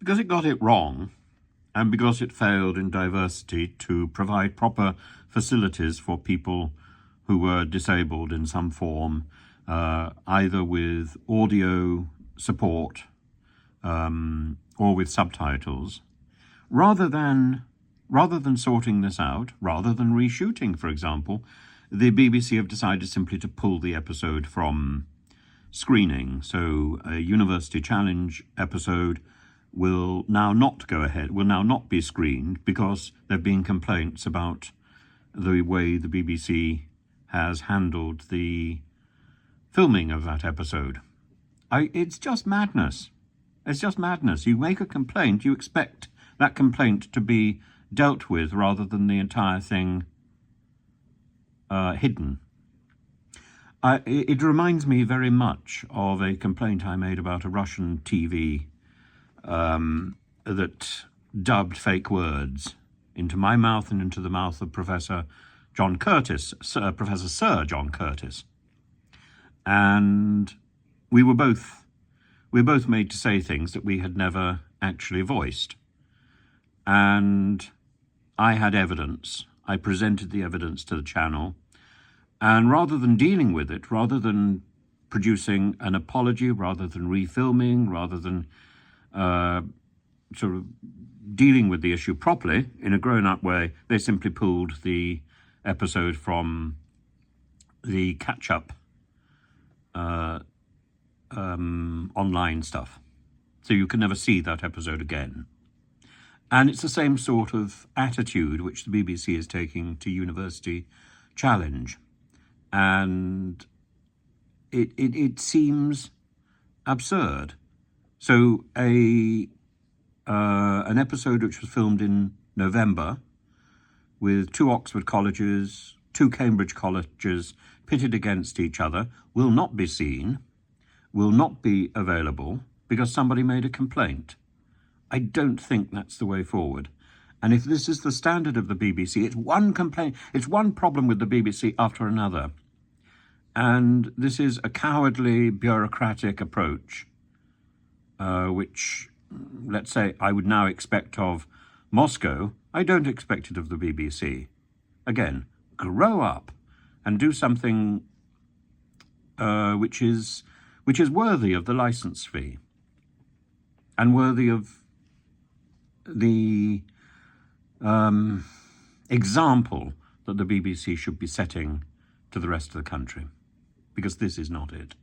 because it got it wrong, and because it failed in diversity to provide proper facilities for people who were disabled in some form, either with audio support or with subtitles, rather than sorting this out, rather than reshooting, for example, the BBC have decided simply to pull the episode from screening. So a University Challenge episode will now not go ahead, will now not be screened, because there have been complaints about the way the BBC has handled the filming of that episode. It's just madness. It's just madness. You make a complaint, you expect that complaint to be dealt with rather than the entire thing hidden. It reminds me very much of a complaint I made about a Russian TV that dubbed fake words into my mouth and into the mouth of Professor John Curtis, Professor Sir John Curtis. And we were both made to say things that we had never actually voiced. And I had evidence. I presented the evidence to the channel. And rather than dealing with it, rather than producing an apology, rather than refilming, rather than sort of dealing with the issue properly in a grown-up way, they simply pulled the episode from the catch-up online stuff. So you can never see that episode again. And it's the same sort of attitude which the BBC is taking to University Challenge. And it seems absurd. So an episode which was filmed in November with 2 Oxford colleges, 2 Cambridge colleges pitted against each other will not be seen, will not be available because somebody made a complaint. I don't think that's the way forward. And if this is the standard of the BBC, it's one complaint, it's one problem with the BBC after another. And this is a cowardly, bureaucratic approach, which, let's say, I would now expect of Moscow. I don't expect it of the BBC. Again, grow up and do something which is worthy of the license fee and worthy of the example that the BBC should be setting to the rest of the country, because this is not it.